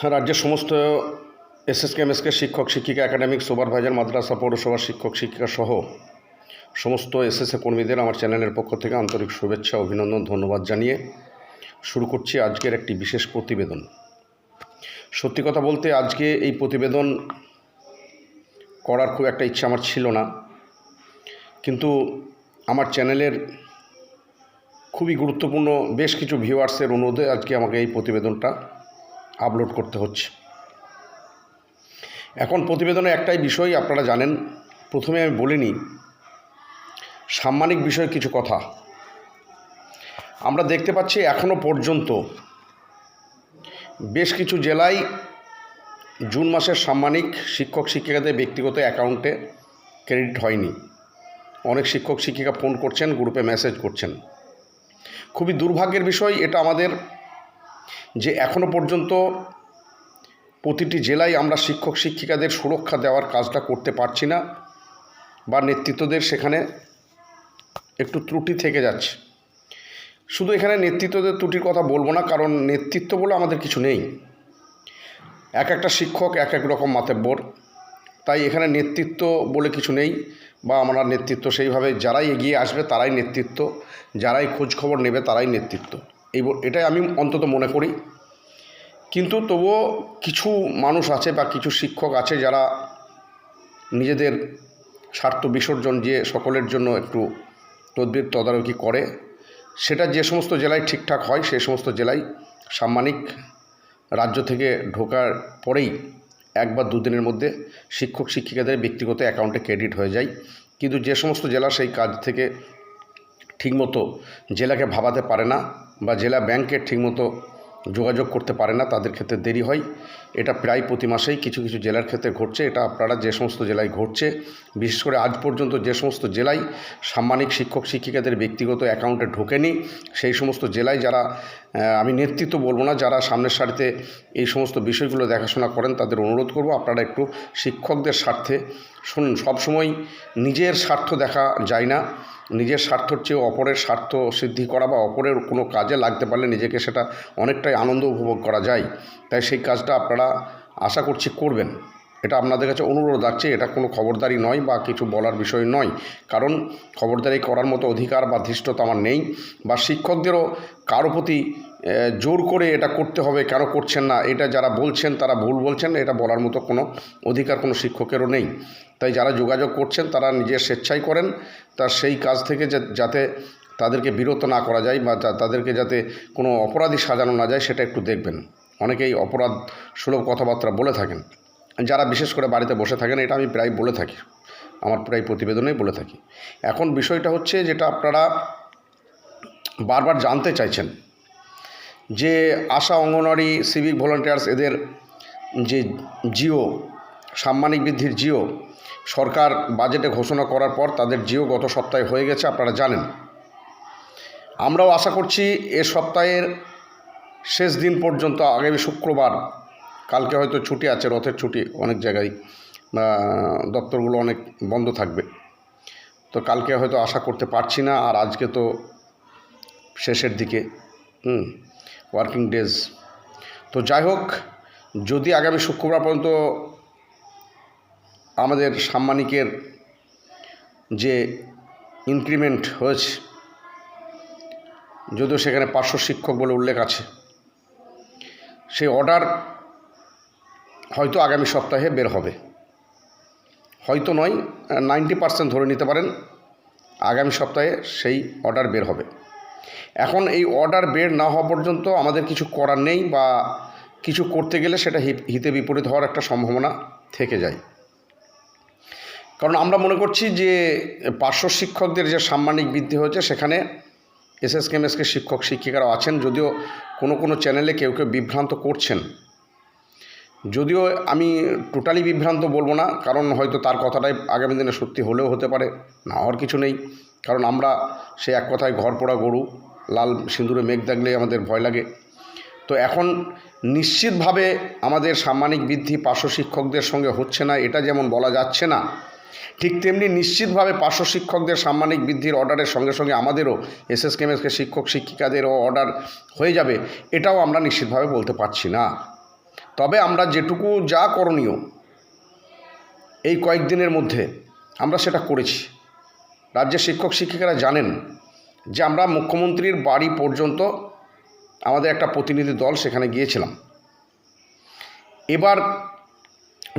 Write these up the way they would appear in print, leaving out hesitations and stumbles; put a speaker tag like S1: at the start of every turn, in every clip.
S1: রাজ্যের সমস্ত এসএসকে শিক্ষক শিক্ষিকা একাডেমিক সুপারভাইজার মাদ্রাসা পৌরসভার শিক্ষক শিক্ষিকা সহ সমস্ত এসএসএ কর্মীদের আমার চ্যানেলের পক্ষ থেকে আন্তরিক শুভেচ্ছা অভিনন্দন ধন্যবাদ জানিয়ে শুরু করছি আজকের একটি বিশেষ প্রতিবেদন। সত্যি কথা বলতে আজকে এই প্রতিবেদন করার খুব একটা ইচ্ছা আমার ছিল না, কিন্তু আমার চ্যানেলের খুবই গুরুত্বপূর্ণ বেশ কিছু ভিউয়ার্সের অনুরোধে আজকে আমাকে এই প্রতিবেদনটা আপলোড করতে হচ্ছে। এখন প্রতিবেদনে একটাই বিষয় আপনারা জানেন, প্রথমে আমি বলিনি সাম্মানিক বিষয়ে কিছু কথা। আমরা দেখতে পাচ্ছি এখনও পর্যন্ত বেশ কিছু জেলায় জুন মাসের সাম্মানিক শিক্ষক শিক্ষিকাদের ব্যক্তিগত অ্যাকাউন্টে ক্রেডিট হয়নি। অনেক শিক্ষক শিক্ষিকা ফোন করছেন, গ্রুপে মেসেজ করছেন। খুবই দুর্ভাগ্যের বিষয় এটা আমাদের, যে এখনও পর্যন্ত প্রতিটি জেলায় আমরা শিক্ষক শিক্ষিকাদের সুরক্ষা দেওয়ার কাজটা করতে পারছি না, বা নেতৃত্বদের সেখানে একটু ত্রুটি থেকে যাচ্ছে। শুধু এখানে নেতৃত্বদের ত্রুটির কথা বলবো না, কারণ নেতৃত্ব বলে আমাদের কিছু নেই। এক একটা শিক্ষক এক এক রকম মাতব্বর, তাই এখানে নেতৃত্ব বলে কিছু নেই, বা আমরা নেতৃত্ব সেইভাবে যারাই এগিয়ে আসবে তারাই নেতৃত্ব, যারাই খোঁজ খবর নেবে তারাই নেতৃত্ব, এটাই আমি অন্তত মনে করি। কিন্তু তবুও কিছু মানুষ আছে বা কিছু শিক্ষক আছে যারা নিজেদের স্বার্থ বিসর্জন দিয়ে সকলের জন্য একটু তদবির তদারকি করে। সেটা যে সমস্ত জেলায় ঠিকঠাক হয় সেই সমস্ত জেলায় সাম্মানিক রাজ্য থেকে ঢোকার পরেই এক বা দুদিনের মধ্যে শিক্ষক শিক্ষিকাদের ব্যক্তিগত অ্যাকাউন্টে ক্রেডিট হয়ে যায়। কিন্তু যে সমস্ত জেলা সেই কাজ থেকে ঠিকমতো জেলাকে ভাবাতে পারে না, বা জেলা ব্যাংকে ঠিকমতো যোগাযোগ করতে পারে না, তাদের ক্ষেত্রে দেরি হয়। এটা প্রায় প্রতি মাসেই কিছু কিছু জেলার ক্ষেত্রে ঘটছে। এটা আপনারা যে সমস্ত জেলায় ঘটছে, বিশেষ করে আজ পর্যন্ত যে সমস্ত জেলায় সাম্মানিক শিক্ষক শিক্ষিকাদের ব্যক্তিগত অ্যাকাউন্টে ঢোকেনি, সেই সমস্ত জেলায় যারা, আমি নেতৃত্ব বলবো না, যারা সামনের সারিতে এই সমস্ত বিষয়গুলো দেখাশোনা করেন তাদের অনুরোধ করব আপনারা একটু শিক্ষকদের স্বার্থে শুনুন। সবসময় নিজের স্বার্থ দেখা যায় না, নিজের স্বার্থর চেয়েও অপরের স্বার্থ সিদ্ধি করা বা অপরের কোনো কাজে লাগতে পারলে নিজেকে সেটা অনেকটাই আনন্দ উপভোগ করা যায়। তাই সেই কাজটা আপনারা আশা করছি করবেন, এটা আপনাদের কাছে অনুরোধ আছে। এটা কোনো খবরদারি নয় বা কিছু বলার বিষয় নয়, কারণ খবরদারি করার মতো অধিকার বা ধৃষ্টতা আমার নেই, বা শিক্ষকদেরও কারো প্রতি জোর করে এটা করতে হবে কেন করছেন না, এটা যারা বলছেন তারা ভুল বলছেন, এটা বলার মতো কোনো অধিকার কোনো শিক্ষকেরও নেই। তাই যারা যোগাযোগ করছেন তারা নিজের স্বেচ্ছায় করেন, তার সেই কাজ থেকে যাতে তাদেরকে বিরত না করা যায়, বা তাদেরকে যাতে কোনো অপরাধী সাজানো না যায় সেটা একটু দেখবেন। অনেকেই অপরাধ সুলভ কথাবার্তা বলে থাকেন, যারা বিশেষ করে বাড়িতে বসে থাকেন, এটা আমি প্রায় বলে থাকি, আমার প্রায় প্রতিবেদনেই বলে থাকি। এখন বিষয়টা হচ্ছে যেটা আপনারা বারবার জানতে চাইছেন, যে আশা, অঙ্গনওয়াড়ি, সিভিক ভলান্টিয়ার্স এদের যে জিও সাম্মানিক বৃদ্ধির জিও সরকার বাজেটে ঘোষণা করার পর তাদের জিও গত সপ্তাহে হয়ে গেছে, আপনারা জানেন। আমরাও আশা করছি এ সপ্তাহের শেষ দিন পর্যন্ত, আগামী শুক্রবার, কালকে হয়তো ছুটি আছে, রথের ছুটি, অনেক জায়গায় দপ্তরগুলো অনেক বন্ধ থাকবে, তো কালকে হয়তো আশা করতে পারছি না। আর আজকে তো শেষের দিকে ওয়ার্কিং ডেজ, তো যাই হোক, যদি আগামী শুক্রবার পর্যন্ত আমাদের সাম্মানিকের যে ইনক্রিমেন্ট হয়েছে, যদিও সেখানে 500 শিক্ষক বলে উল্লেখ আছে, সেই অর্ডার হয়তো আগামী সপ্তাহে বের হবে, হয়তো নয় 90% ধরে নিতে পারেন আগামী সপ্তাহে সেই অর্ডার বের হবে। এখন এই অর্ডার বের না হওয়া পর্যন্ত আমাদের কিছু করার নেই, বা কিছু করতে গেলে সেটা হিতে বিপরীত হওয়ার একটা সম্ভাবনা থেকে যায়। কারণ আমরা মনে করছি যে 500 শিক্ষকদের যে সাম্মানিক বৃদ্ধি হয়েছে, সেখানে এসএসকে শিক্ষক শিক্ষিকারাও আছেন, যদিও কোনো কোনো চ্যানেলে কেউ কেউ বিভ্রান্ত করছেন, যদিও আমি টোটালি বিভ্রান্ত বলবো না, কারণ হয়তো তার কথাটাই আগামী দিনে সত্যি হলেও হতে পারে, না হওয়ার কিছু নেই। কারণ আমরা সে এক কথায় ঘর পোড়া গরু, লাল সিঁদুরে মেঘ দেখলে আমাদের ভয় লাগে। তো এখন নিশ্চিতভাবে আমাদের সাম্মানিক বৃদ্ধি 500 শিক্ষকদের সঙ্গে হচ্ছে না, এটা যেমন বলা যাচ্ছে না, ঠিক তেমনি নিশ্চিতভাবে 500 শিক্ষকদের সাম্মানিক বৃদ্ধির অর্ডারের সঙ্গে সঙ্গে আমাদেরও এসএসকে শিক্ষক শিক্ষিকাদেরও অর্ডার হয়ে যাবে, এটাও আমরা নিশ্চিতভাবে বলতে পারছি না। তবে আমরা যেটুকু যা করণীয় এই কয়েকদিনের মধ্যে আমরা সেটা করেছি। রাজ্যের শিক্ষক শিক্ষিকারা জানেন যে আমরা মুখ্যমন্ত্রীর বাড়ি পর্যন্ত আমাদের একটা প্রতিনিধি দল সেখানে গিয়েছিলাম। এবার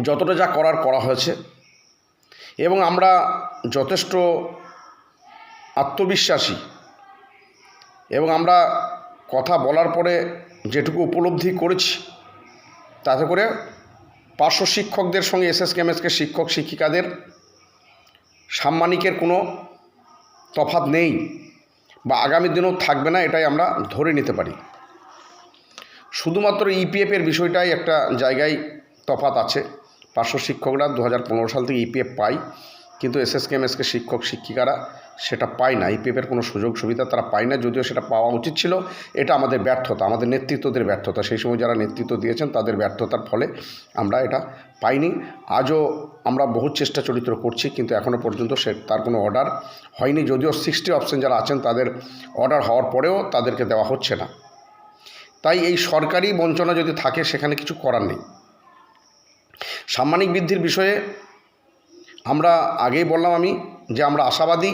S1: যতটা যা করা হয়েছে এবং আমরা যথেষ্ট আত্মবিশ্বাসী এবং আমরা কথা বলার পরে যেটুকু উপলব্ধি করেছি তাতে করে পার্শ্ব শিক্ষকদের সঙ্গে এসএসকেএমএসকে শিক্ষক শিক্ষিকাদের সাম্মানিকের কোনো তফাৎ নেই বা আগামী দিনেও থাকবে না, এটাই আমরা ধরে নিতে পারি। শুধুমাত্র ইপিএফের বিষয়টাই একটা জায়গায় তফাৎ আছে। পার্শ্ব শিক্ষকরা 2015 সাল থেকে ইপিএফ পায়, কিন্তু এসএসকেএমএসকে শিক্ষক শিক্ষিকারা সেটা পায় না। ইপিএফের কোনো সুযোগ সুবিধা তারা পায় না, যদিও সেটা পাওয়া উচিত ছিল। এটা আমাদের ব্যর্থতা, আমাদের নেতৃত্বদের ব্যর্থতা। সেই সময় যারা নেতৃত্ব দিয়েছেন তাদের ব্যর্থতার ফলে আমরা এটা পাইনি। আজও আমরা বহু চেষ্টা চরিত্র করছি, কিন্তু এখনও পর্যন্ত তার কোনো অর্ডার হয়নি। যদিও 60 অপশন যারা আছেন তাদের অর্ডার হওয়ার পরেও তাদেরকে দেওয়া হচ্ছে না। তাই এই সরকারি বঞ্চনা যদি থাকে সেখানে কিছু করার নেই। সাম্মানিক বৃদ্ধির বিষয়ে আমরা আগেই বললাম আমি যে আমরা আশাবাদী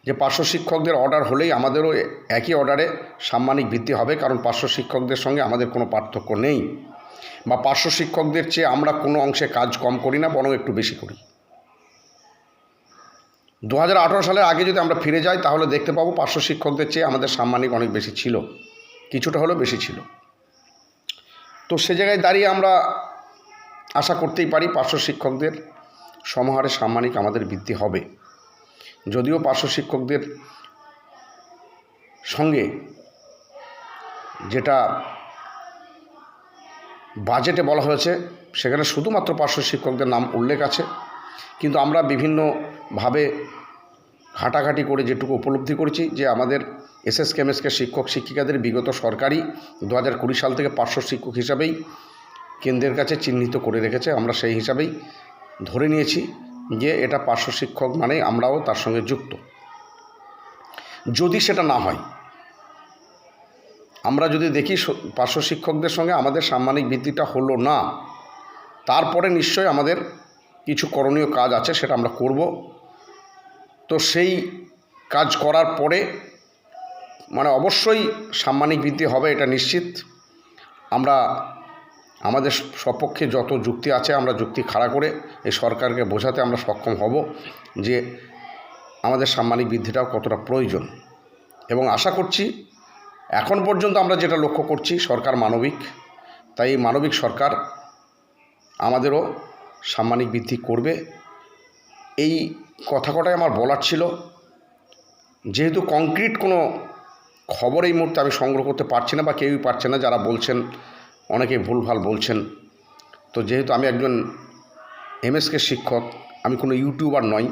S1: যে পার্শ্ব শিক্ষকদের অর্ডার হলেই আমাদেরও একই অর্ডারে সাম্মানিক বৃদ্ধি হবে, কারণ পার্শ্ব শিক্ষকদের সঙ্গে আমাদের কোনো পার্থক্য নেই, বা পার্শ্ব শিক্ষকদের চেয়ে আমরা কোনো অংশে কাজ কম করি না, বরং একটু বেশি করি। 2018 সালের আগে যদি আমরা ফিরে যাই তাহলে দেখতে পাবো পার্শ্ব শিক্ষকদের চেয়ে আমাদের সাম্মানিক অনেক বেশি ছিল, কিছুটা হলেও বেশি ছিল। তো সে জায়গায় দাঁড়িয়ে আমরা আশা করতেই পারি পার্শ্ব শিক্ষকদের সমহারে সাম্মানিক আমাদের বৃদ্ধি হবে। যদিও পার্শ্ব শিক্ষকদের সঙ্গে যেটা বাজেটে বলা হয়েছে সেখানে শুধুমাত্র পার্শ্ব শিক্ষকদের নাম উল্লেখ আছে, কিন্তু আমরা বিভিন্নভাবে ঘাটাঘাটি করে যেটুকু উপলব্ধি করেছি যে আমাদের এসএসকেএমএসকে শিক্ষক শিক্ষিকাদের বিগত সরকারি 2020 সাল থেকে পার্শ্ব শিক্ষক হিসাবেই কেন্দ্রের কাছে চিহ্নিত করে রেখেছে। আমরা সেই হিসাবেই ধরে নিয়েছি যে এটা পার্শ্ব শিক্ষক মানে আমরাও তার সঙ্গে যুক্ত। যদি সেটা না হয়, আমরা যদি দেখি পার্শ্ব শিক্ষকদের সঙ্গে আমাদের সাম্মানিক বৃদ্ধিটা হলো না, তারপরে নিশ্চয়ই আমাদের কিছু করণীয় কাজ আছে, সেটা আমরা করব। তো সেই কাজ করার পরে মানে অবশ্যই সাম্মানিক বৃদ্ধি হবে, এটা নিশ্চিত। আমরা আমাদের সপক্ষে যত যুক্তি আছে আমরা যুক্তি খাড়া করে এই সরকারকে বোঝাতে আমরা সক্ষম হব যে আমাদের সাম্মানিক বৃদ্ধিটাও কতটা প্রয়োজন। এবং আশা করছি এখন পর্যন্ত আমরা যেটা লক্ষ্য করছি সরকার মানবিক, তাই এই মানবিক সরকার আমাদেরও সাম্মানিক বৃদ্ধি করবে। এই কথাটাই আমার বলার ছিল। যেহেতু কংক্রিট কোনো খবর এই মুহূর্তে আমি সংগ্রহ করতে পারছি না বা কেউই পারছে না, যারা বলছেন অনেকে ভুলভাল বলছেন। তো যেহেতু আমি একজন এমএসকে শিক্ষক, আমি কোনো ইউটিউবার নই,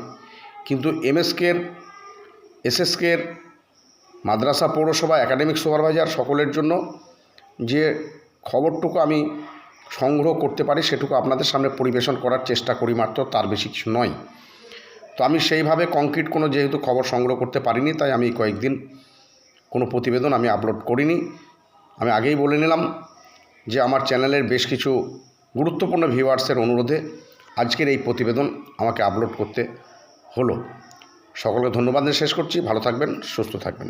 S1: কিন্তু এসএসকের মাদ্রাসা পৌরসভা একাডেমিক সুপারভাইজার সকলের জন্য যে খবরটুকু আমি সংগ্রহ করতে পারি সেটুকু আপনাদের সামনে পরিবেশন করার চেষ্টা করি মাত্র, তার বেশি কিছু নয়। তো আমি সেইভাবে কংক্রিট কোনো যেহেতু খবর সংগ্রহ করতে পারিনি, তাই আমি কয়েকদিন কোনো প্রতিবেদন আমি আপলোড করিনি। আমি আগেই বলে নিলাম যে আমার চ্যানেলের বেশ কিছু গুরুত্বপূর্ণ ভিউয়ার্সের অনুরোধে আজকের এই প্রতিবেদন আমাকে আপলোড করতে হলো। সকলকে ধন্যবাদ দিয়ে শেষ করছি। ভালো থাকবেন, সুস্থ থাকবেন।